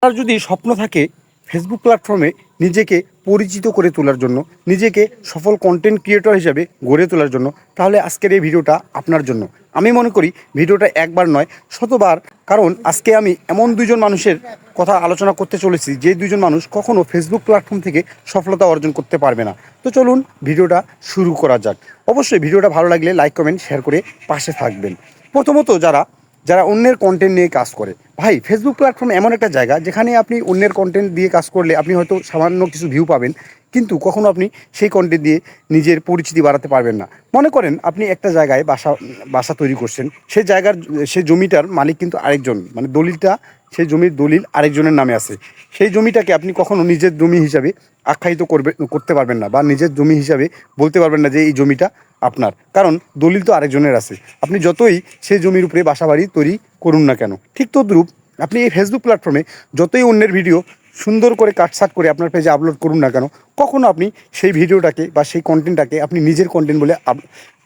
আপনার যদি স্বপ্ন থাকে ফেসবুক প্ল্যাটফর্মে নিজেকে পরিচিত করে তোলার জন্য, নিজেকে সফল কন্টেন্ট ক্রিয়েটর হিসেবে গড়ে তোলার জন্য, তাহলে আজকের এই ভিডিওটা আপনার জন্য। আমি মনে করি ভিডিওটা একবার নয় শতবার, কারণ আজকে আমি এমন দুইজন মানুষের কথা আলোচনা করতে চলেছি যে দুইজন মানুষ কখনো ফেসবুক প্ল্যাটফর্ম থেকে সফলতা অর্জন করতে পারবে না। তো চলুন ভিডিওটা শুরু করা যাক। অবশ্যই ভিডিওটা ভালো লাগলে লাইক কমেন্ট শেয়ার করে পাশে থাকবেন। প্রথমত যারা যারা অন্যের কন্টেন্ট নিয়ে কাজ করে, ভাই ফেসবুক প্ল্যাটফর্ম এমন একটা জায়গা যেখানে আপনি অন্যের কন্টেন্ট দিয়ে কাজ করলে আপনি হয়তো সামান্য কিছু ভিউ পাবেন, কিন্তু কখনো আপনি সেই কন্টেন্ট দিয়ে নিজের পরিচিতি বাড়াতে পারবেন না। মনে করেন আপনি একটা জায়গায় বাসা তৈরি করছেন, সেই জায়গার সেই জমিটার মালিক কিন্তু আরেকজন, মানে দলিলটা, সেই জমির দলিল আরেকজনের নামে আছে। সেই জমিটাকে আপনি কখনো নিজের জমি হিসাবে আখ্যায়িত করতে পারবেন না, বা নিজের জমি হিসাবে বলতে পারবেন না যে এই জমিটা আপনার, কারণ দলিল তো আরেকজনের আছে। আপনি যতই সেই জমির উপরে বাসাবাড়ি তৈরি করুন না কেন। ঠিক তদ্রূপ আপনি এই ফেসবুক প্ল্যাটফর্মে যতই অন্যের ভিডিও সুন্দর করে কাটছাট করে আপনার পেজে আপলোড করুন না কেন, কখনো আপনি সেই ভিডিওটাকে বা সেই কন্টেন্টটাকে আপনি নিজের কন্টেন্ট বলে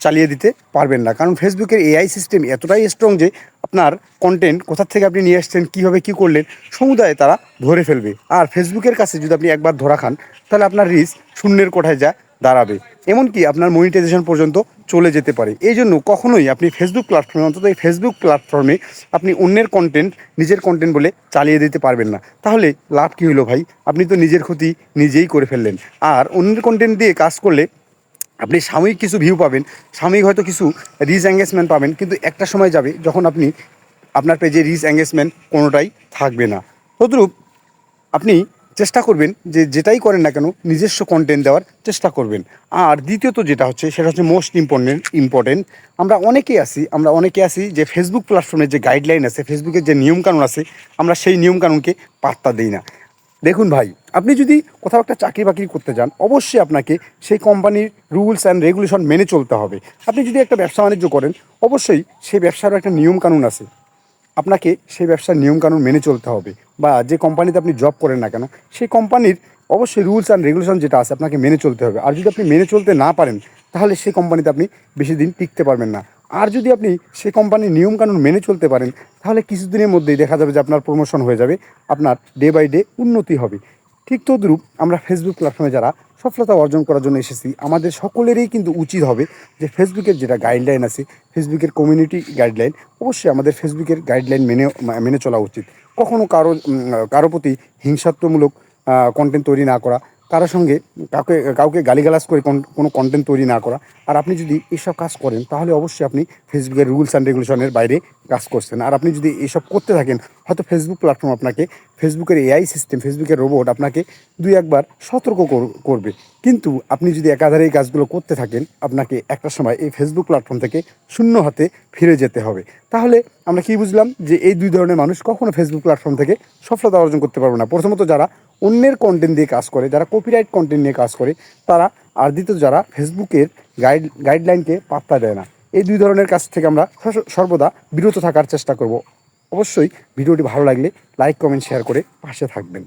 চালিয়ে দিতে পারবেন না। কারণ ফেসবুকের এআই সিস্টেম এতটাই স্ট্রং যে আপনার কন্টেন্ট কোথা থেকে আপনি নিয়ে আসছেন, কীভাবে কী করলেন, সমুদায় তারা ধরে ফেলবে। আর ফেসবুকের কাছে যদি আপনি একবার ধরা খান, তাহলে আপনার রিচ শূন্যের কোঠায় দাঁড়াবে, এমনকি আপনার মনিটাইজেশন পর্যন্ত চলে যেতে পারে। এই জন্য কখনোই আপনি ফেসবুক প্ল্যাটফর্মে, অন্তত এই ফেসবুক প্ল্যাটফর্মে আপনি অন্যের কন্টেন্ট নিজের কন্টেন্ট বলে চালিয়ে দিতে পারবেন না। তাহলে লাভ কী হলো ভাই? আপনি তো নিজের ক্ষতি নিজেই করে ফেললেন। আর অন্যের কন্টেন্ট দিয়ে কাজ করলে আপনি সাময়িক কিছু ভিউ পাবেন, সাময়িক হয়তো কিছু রিচ এঙ্গেজমেন্ট পাবেন, কিন্তু একটা সময় যাবে যখন আপনার পেজে রিচ এঙ্গেজমেন্ট কোনোটাই থাকবে না। তদ্রূপ আপনি চেষ্টা করবেন যে যেটাই করেন না কেন নিজস্ব কন্টেন্ট দেওয়ার চেষ্টা করবেন। আর দ্বিতীয়ত যেটা হচ্ছে সেটা হচ্ছে মোস্ট ইম্পর্টেন্ট, আমরা অনেকে আছি যে ফেসবুক প্ল্যাটফর্মের যে গাইডলাইন আছে, ফেসবুকের যে নিয়মকানুন আছে, আমরা সেই নিয়মকানুনকে পাত্তা দিই না। দেখুন ভাই, আপনি যদি কোথাও একটা চাকরি বাকরি করতে যান, অবশ্যই আপনাকে সেই কোম্পানির রুলস অ্যান্ড রেগুলেশন মেনে চলতে হবে। আপনি যদি একটা ব্যবসা বাণিজ্য করেন, অবশ্যই সেই ব্যবসারও একটা নিয়মকানুন আছে, আপনাকে সেই ব্যবসার নিয়মকানুন মেনে চলতে হবে। বা যে কোম্পানিতে আপনি জব করেন না কেন, সেই কোম্পানির অবশ্যই রুলস অ্যান্ড রেগুলেশন যেটা আছে আপনাকে মেনে চলতে হবে। আর যদি আপনি মেনে চলতে না পারেন, তাহলে সেই কোম্পানিতে আপনি বেশি দিন টিকতে পারবেন না। আর যদি আপনি সেই কোম্পানির নিয়মকানুন মেনে চলতে পারেন, তাহলে কিছুদিনের মধ্যেই দেখা যাবে যে আপনার প্রমোশন হয়ে যাবে, আপনার ডে বাই ডে উন্নতি হবে। ঠিক তদ্রূপ আমরা ফেসবুক প্ল্যাটফর্মে যারা সফলতা অর্জন করার জন্য এসেছি, আমাদের সকলেরই কিন্তু উচিত হবে যে ফেসবুকের যেটা গাইডলাইন আছে, ফেসবুকের কমিউনিটি গাইডলাইন, অবশ্যই আমাদের ফেসবুকের গাইডলাইন মেনে চলা উচিত। কখনও কারো প্রতি হিংসাত্মমূলক কন্টেন্ট তৈরি না করা, কারোর সঙ্গে কাউকে গালিগালাজ করে কোনো কন্টেন্ট তৈরি না করা। আর আপনি যদি এইসব কাজ করেন, তাহলে অবশ্যই আপনি ফেসবুকের রুলস অ্যান্ড রেগুলেশনের বাইরে কাজ করছেন। আর আপনি যদি এইসব করতে থাকেন, হয়তো ফেসবুক প্ল্যাটফর্ম আপনাকে, ফেসবুকের এআই সিস্টেম, ফেসবুকের রোবট আপনাকে দুই একবার সতর্ক করবে। কিন্তু আপনি যদি একাধারে এই কাজগুলো করতে থাকেন, আপনাকে একটা সময় এই ফেসবুক প্ল্যাটফর্ম থেকে শূন্য হাতে ফিরে যেতে হবে। তাহলে আমরা কি বুঝলাম? যে এই দুই ধরনের মানুষ কখনো ফেসবুক প্ল্যাটফর্ম থেকে সফলতা অর্জন করতে পারবে না। প্রথমত যারা অন্যের কন্টেন্ট দিয়ে কাজ করে, যারা কপিরাইট কন্টেন্ট নিয়ে কাজ করে তারা, আর দ্বিতীয়ত যারা ফেসবুকের গাইডলাইনকে পাত্তা দেয় না। এই দুই ধরনের কাজ থেকে আমরা সর্বদা বিরত থাকার চেষ্টা করব। অবশ্যই ভিডিওটি ভালো লাগলে লাইক কমেন্ট শেয়ার করে পাশে থাকবেন।